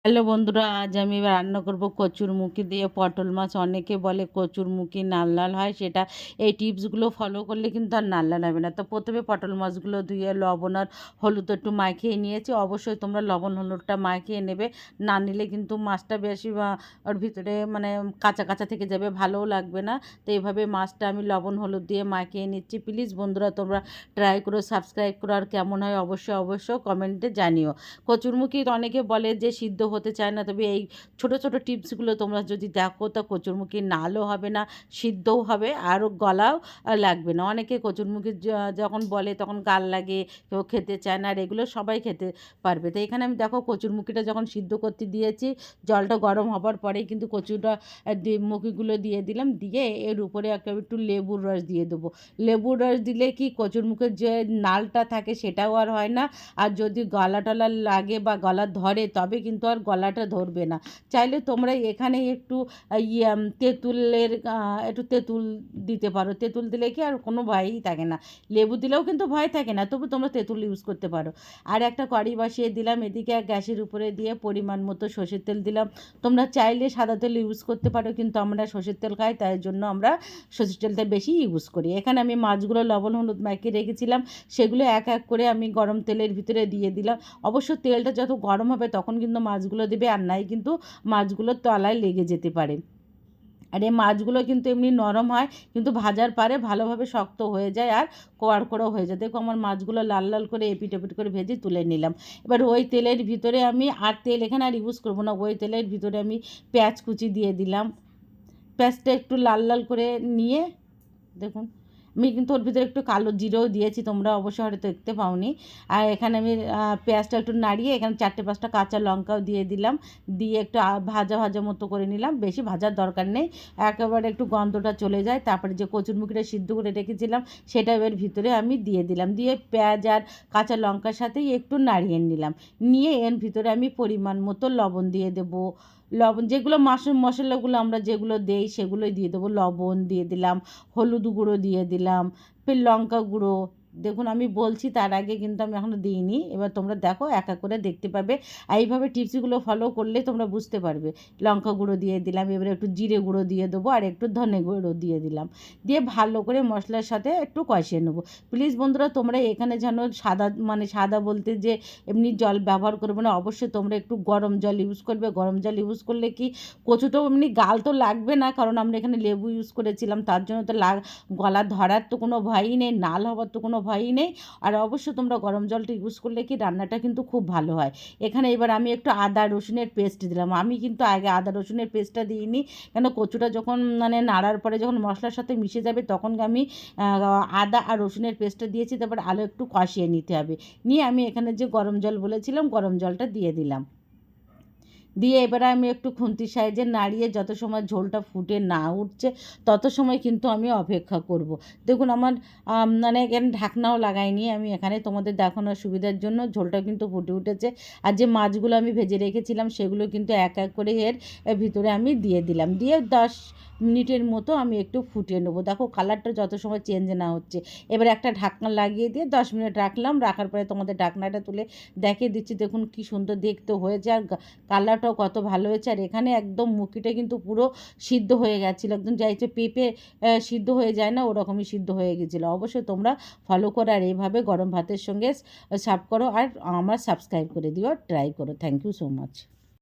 Hello বন্ধুরা, আজ আমি এবার রান্না করব কচুরমুখী দিয়ে পটল মাছ। অনেকে বলে কচুরমুখী লাল লাল হয়, সেটা এই টিপসগুলো ফলো করলে কিন্তু আর লাল লাল হবে না। তো প্রথমে পটল মাছগুলো ধুয়ে লবণ আর হলুদ একটু মাখিয়ে নিয়েছি। অবশ্যই তোমরা লবণ হলুদটা মাখিয়ে নেবে, না নিলে কিন্তু মাছটা বেশি ওর ভিতরে মানে কাঁচা কাঁচা থেকে যাবে, ভালোও লাগবে না। তো এইভাবে মাছটা আমি লবণ হলুদ দিয়ে মাখিয়ে নিচ্ছি। প্লিজ বন্ধুরা তোমরা ট্রাই করো, সাবস্ক্রাইব করো, আর কেমন হয় অবশ্যই কমেন্টে জানিও। কচুরমুখী অনেকে বলে যে সিদ্ধ হতে চায় না, তবে এই ছোট ছোট টিপসগুলো তোমরা যদি দেখো তা কচুরমুখী নালও হবে না, সিদ্ধও হবে, আরও গলাও লাগবে না। অনেকে কচুরমুখী যখন বলে তখন গাল লাগে, কেউ খেতে চায় না, আর এগুলো সবাই খেতে পারবে। তো এখানে আমি দেখো কচুরমুখীটা যখন সিদ্ধ করতে দিয়েছি, জলটা গরম হবার পরেই কিন্তু কচুটা মুখিগুলো দিয়ে দিলাম। দিয়ে এর উপরে একটু লেবুর রস দিয়ে দেবো। লেবুর রস দিলে কি কচুরমুখীর যে নালটা থাকে সেটাও আর হয় না, আর যদি গলা টলা লাগে বা গলা ধরে তবে কিন্তু আর গলাটা ধরবে না। চাইলে তোমরা এখানে একটু তেঁতুলের একটু তেঁতুল দিতে পারো। তেঁতুল দিলে কি আর কোনো ভয়ই থাকে না। লেবু দিলেও কিন্তু ভয় থাকে না, তবু তোমরা তেঁতুল ইউজ করতে পারো। আর একটা কড়াই বসিয়ে দিলাম, এদিকে গ্যাসের উপরে দিয়ে পরিমাণ মতো সর্ষের তেল দিলাম। তোমরা চাইলে সাদা তেল ইউজ করতে পারো, কিন্তু আমরা সর্ষের তেল খাই, তাই জন্য আমরা সর্ষের তেলটা বেশি ইউজ করি। এখানে আমি মাছগুলো লবণ হলুদ মাখিয়ে রেখেছিলাম, সেগুলো এক এক করে আমি গরম তেলের ভিতরে দিয়ে দিলাম। অবশ্য তেলটা যত গরম হবে তখন কিন্তু মাছগুলো দেবে, আর নাই কিন্তু মাছগুলোর তলায় লেগে যেতে পারে। আর এই মাছগুলো কিন্তু এমনি নরম হয়, কিন্তু ভাজার পারে ভালোভাবে শক্ত হয়ে যায় আর কড়কড়ো হয়ে যায়। দেখো আমার মাছগুলো লাল লাল করে এপিট এপিট করে ভেজে তুলে নিলাম। এবার ওই তেলের ভিতরে আমি আর তেল এখানে আর ইউজ করবো না, ওই তেলের ভিতরে আমি পেঁয়াজ কুচি দিয়ে দিলাম। পেঁয়াজটা একটু লাল লাল করে নিয়ে দেখুন, আমি কিন্তু ওর ভিতরে একটু কালো জিরেও দিয়েছি, তোমরা অবশ্যই হয়তো দেখতে পাওনি। আর এখানে আমি পেঁয়াজটা একটু নাড়িয়ে এখানে 4-5টা কাঁচা লঙ্কাও দিয়ে দিলাম। দিয়ে একটু ভাজা ভাজা মতো করে নিলাম, বেশি ভাজার দরকার নেই, একেবারে একটু গন্ধটা চলে যায়। তারপরে যে কচুরমুখিটা সিদ্ধ করে রেখেছিলাম সেটা এর ভিতরে আমি দিয়ে দিলাম। দিয়ে পেঁয়াজ আর কাঁচা লঙ্কার সাথেই একটু নাড়িয়ে নিলাম। নিয়ে এর ভিতরে আমি পরিমাণ মতো লবণ দিয়ে দেবো। লবণ যেগুলো মশলাগুলো আমরা যেগুলো দেই সেগুলোই দিয়ে দেবো। লবণ দিয়ে দিলাম, হলুদ গুঁড়ো দিয়ে দিলাম, ফের লঙ্কা গুঁড়ো। দেখুন আমি বলছি তার আগে কিন্তু আমি এখনও দিইনি। এবার তোমরা দেখো, এক এক করে দেখতে পাবে। আর এইভাবে টিপসগুলো ফলো করলে তোমরা বুঝতে পারবে। লঙ্কা গুঁড়ো দিয়ে দিলাম, এবারে একটু জিরে গুঁড়ো দিয়ে দেবো, আর একটু ধনে গুঁড়ো দিয়ে দিলাম। দিয়ে ভালো করে মশলার সাথে একটু কষিয়ে নেবো। প্লিজ বন্ধুরা তোমরা এখানে যেন সাদা মানে সাদা বলতে যে এমনি জল ব্যবহার করবে না, অবশ্যই তোমরা একটু গরম জল ইউজ করবে। গরম জল ইউজ করলে কি কচুটাও এমনি গাল তো লাগবে না, কারণ আমরা এখানে লেবু ইউজ করেছিলাম, তার জন্য তো গলা ধরার তো কোনো ভয়ই নেই, নাল হওয়ার তো কোনো ভয়ই নেই। আর অবশ্যই তোমরা গরম জলটা ইউজ করলে কি রান্নাটা কিন্তু খুব ভালো হয়। এখানে এবার আমি একটু আদা রসুনের পেস্ট দিলাম। আমি কিন্তু আগে আদা রসুনের পেস্টটা দিইনি, কেন কচুটা যখন মানে নাড়ার পরে যখন মশলার সাথে মিশে যাবে তখন আমি আদা আর রসুনের পেস্টটা দিয়েছি। তারপর আলু একটু কষিয়ে নিতে হবে। নিয়ে আমি এখানে যে গরম জল বলেছিলাম গরম জলটা দিয়ে দিলাম। দিয়ে এবারে আমি একটু খুন্তির সাহায্যে নাড়িয়ে যত সময় ঝোলটা ফুটে না উঠছে তত সময় কিন্তু আমি অপেক্ষা করব। দেখুন আমার মানে এখানে ঢাকনাও লাগাইনি আমি, এখানে তোমাদের দেখানোর সুবিধার জন্য। ঝোলটা কিন্তু ফুটে উঠেছে। আর যে মাছগুলো আমি ভেজে রেখেছিলাম সেগুলো কিন্তু এক এক করে এর ভিতরে আমি দিয়ে দিলাম। দিয়ে 10 মিনিটের মতো আমি একটু ফুটিয়ে নেবো। দেখো কালারটা যত সময় চেঞ্জ না হচ্ছে। এবার একটা ঢাকনা লাগিয়ে দিয়ে 10 মিনিট রাখলাম। রাখার পরে তোমাদের ঢাকনাটা তুলে দেখিয়ে দিচ্ছি। দেখুন কি সুন্দর দেখতে হয়েছে, আর কালারটাও কত ভালো হয়েছে। আর এখানে একদম মুখিটা কিন্তু পুরো সিদ্ধ হয়ে গেছিলো, একদম যাইছে পেঁপে সিদ্ধ হয়ে যায় না ওরকমই সিদ্ধ হয়ে গেছিলো। অবশ্যই তোমরা ফলো করো আর এইভাবে গরম ভাতের সঙ্গে সার্ভ করো, আর আমার সাবস্ক্রাইব করে দিও, ট্রাই করো। Thank you so much.